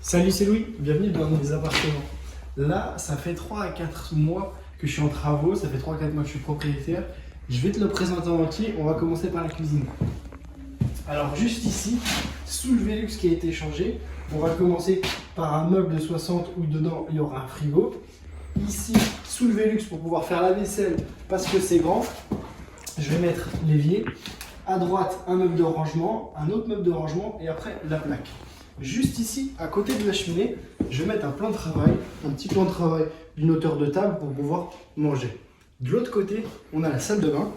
Salut, c'est Louis, bienvenue dans mes appartements. Là, ça fait 3 à 4 mois que je suis en travaux, ça fait 3 à 4 mois que je suis propriétaire. Je vais te le présenter en entier, on va commencer par la cuisine. Alors juste ici, sous le Velux qui a été changé, on va commencer par un meuble de 60 où dedans il y aura un frigo. Ici, sous le Velux pour pouvoir faire la vaisselle parce que c'est grand, je vais mettre l'évier. À droite, un meuble de rangement, un autre meuble de rangement et après la plaque. Juste ici, à côté de la cheminée, je vais mettre un plan de travail, un petit plan de travail d'une hauteur de table pour pouvoir manger. De l'autre côté, on a la salle de bain,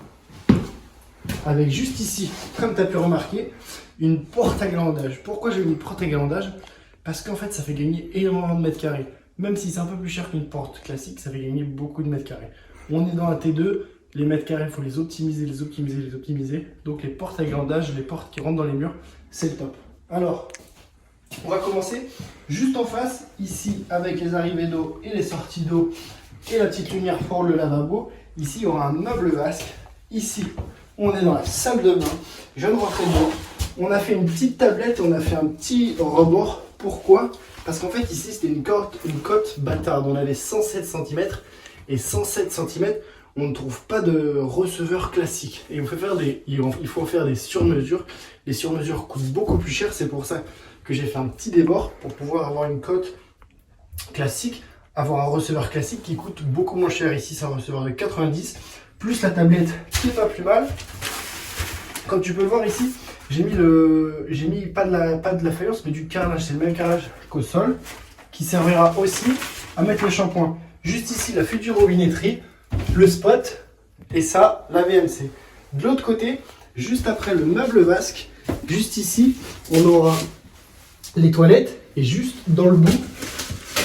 avec juste ici, comme tu as pu remarquer, une porte à glaçage. Pourquoi j'ai mis une porte à glaçage? Parce qu'en fait, ça fait gagner énormément de mètres carrés. Même si c'est un peu plus cher qu'une porte classique, ça fait gagner beaucoup de mètres carrés. On est dans un T2, les mètres carrés, il faut les optimiser, les optimiser, les optimiser. Donc les portes à glaçage, les portes qui rentrent dans les murs, c'est le top. Alors, on va commencer juste en face, ici, avec les arrivées d'eau et les sorties d'eau et la petite lumière pour le lavabo. Ici, il y aura un meuble vasque. Ici, on est dans la salle de bain. Je viens de rentrer dedans. On a fait une petite tablette, on a fait un petit rebord. Pourquoi? Parce qu'en fait, ici, c'était une cote bâtarde. On avait 107 cm et 107 cm, on ne trouve pas de receveur classique. Et il faut faire des surmesures. Les surmesures coûtent beaucoup plus cher, c'est pour ça que j'ai fait un petit débord pour pouvoir avoir une cote classique, avoir un receveur classique qui coûte beaucoup moins cher. Ici, c'est un receveur de 90, plus la tablette qui est pas plus mal. Comme tu peux le voir ici, j'ai mis pas de la faïence, mais du carrelage. C'est le même carrelage qu'au sol, qui servira aussi à mettre le shampoing. Juste ici, la future robinetterie, le spot, et ça, la VMC. De l'autre côté, juste après le meuble vasque, juste ici, on aura les toilettes, et juste dans le bout,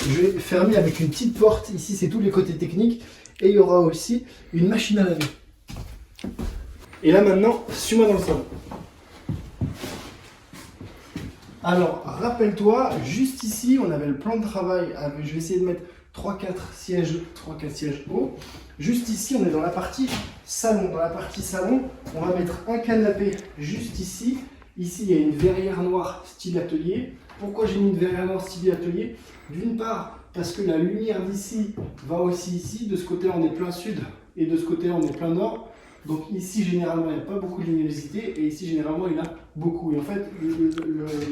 je vais fermer avec une petite porte. Ici, c'est tous les côtés techniques, et il y aura aussi une machine à laver. Et là maintenant, suis-moi dans le salon. Alors, rappelle-toi, juste ici, on avait le plan de travail. Je vais essayer de mettre 3-4 sièges hauts. Juste ici, on est dans la partie salon. Dans la partie salon, on va mettre un canapé juste ici. Ici, il y a une verrière noire style atelier. Pourquoi j'ai mis une verrière noire style atelier? D'une part, parce que la lumière d'ici va aussi ici. De ce côté, on est plein sud et de ce côté, on est plein nord. Donc ici, généralement, il n'y a pas beaucoup de luminosité et ici, généralement, il y en a beaucoup. Et en fait,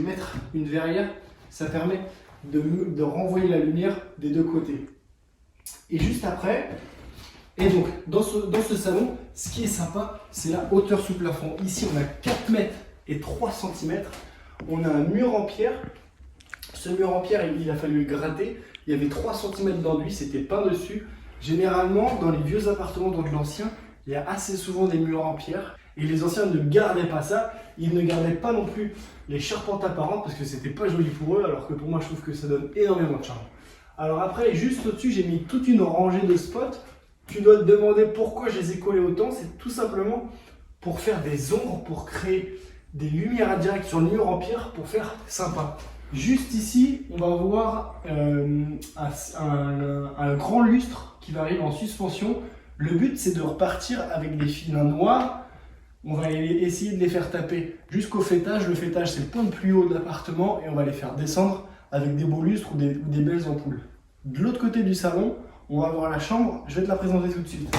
mettre une verrière, ça permet de renvoyer la lumière des deux côtés. Et juste après, et donc, dans ce salon, ce qui est sympa, c'est la hauteur sous plafond. Ici, on a 4 mètres et 3 cm. On a un mur en pierre. Ce mur en pierre, il a fallu le gratter. Il y avait 3 cm d'enduit, c'était peint dessus. Généralement, dans les vieux appartements, dans de l'ancien, il y a assez souvent des murs en pierre. Et les anciens ne gardaient pas ça. Ils ne gardaient pas non plus les charpentes apparentes parce que c'était pas joli pour eux. Alors que pour moi, je trouve que ça donne énormément de charme. Alors après, juste au-dessus, j'ai mis toute une rangée de spots. Tu dois te demander pourquoi je les ai collés autant. C'est tout simplement pour faire des ombres, pour créer des lumières indirectes sur le mur en pierre pour faire sympa. Juste ici, on va voir un grand lustre qui va arriver en suspension. Le but, c'est de repartir avec des fils noirs. On va essayer de les faire taper jusqu'au faîtage. Le faîtage, c'est le point le plus haut de l'appartement et on va les faire descendre avec des beaux lustres ou des belles ampoules. De l'autre côté du salon, on va voir la chambre. Je vais te la présenter tout de suite.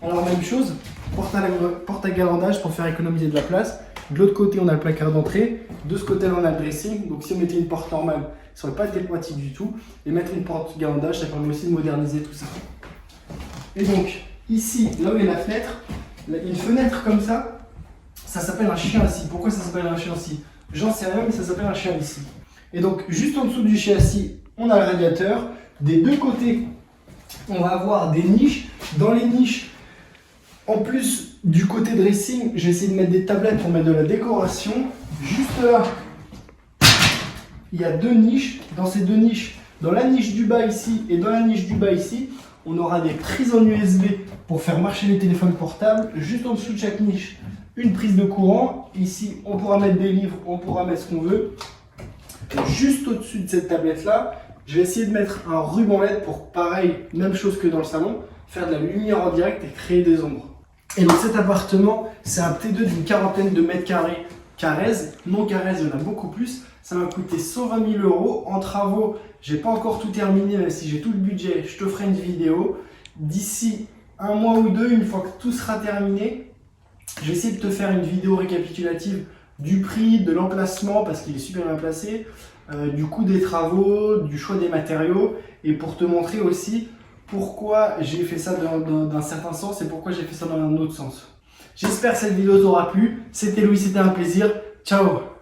Alors, même chose, porte à garandage pour faire économiser de la place. De l'autre côté, on a le placard d'entrée. De ce côté-là, on a le dressing. Donc, si on mettait une porte normale, ça n'aurait pas été pratique du tout. Et mettre une porte garandage, ça permet aussi de moderniser tout ça. Et donc, ici, là où est la fenêtre, une fenêtre comme ça, ça s'appelle un chien assis. Pourquoi ça s'appelle un chien assis? J'en sais rien, mais ça s'appelle un chien assis. Et donc, juste en dessous du chien assis, on a le radiateur. Des deux côtés, on va avoir des niches. Dans les niches, en plus du côté dressing, j'ai essayé de mettre des tablettes pour mettre de la décoration. Juste là, il y a deux niches. Dans ces deux niches, dans la niche du bas ici et dans la niche du bas ici, on aura des prises en USB pour faire marcher les téléphones portables. Juste en dessous de chaque niche, une prise de courant. Ici, on pourra mettre des livres, on pourra mettre ce qu'on veut. Juste au-dessus de cette tablette-là, je vais essayer de mettre un ruban LED pour, pareil, même chose que dans le salon, faire de la lumière en direct et créer des ombres. Et donc cet appartement, c'est un T2 d'une quarantaine de mètres carrés Carrez. Non Carrez, il y en a beaucoup plus. Ça m'a coûté 120 000 euros. En travaux, j'ai pas encore tout terminé, même si j'ai tout le budget, je te ferai une vidéo. D'ici un mois ou deux, une fois que tout sera terminé, je vais essayer de te faire une vidéo récapitulative du prix, de l'emplacement, parce qu'il est super bien placé, du coût des travaux, du choix des matériaux, et pour te montrer aussi pourquoi j'ai fait ça d'un certain sens et pourquoi j'ai fait ça dans un autre sens. J'espère que cette vidéo t'aura plu. C'était Louis, c'était un plaisir. Ciao!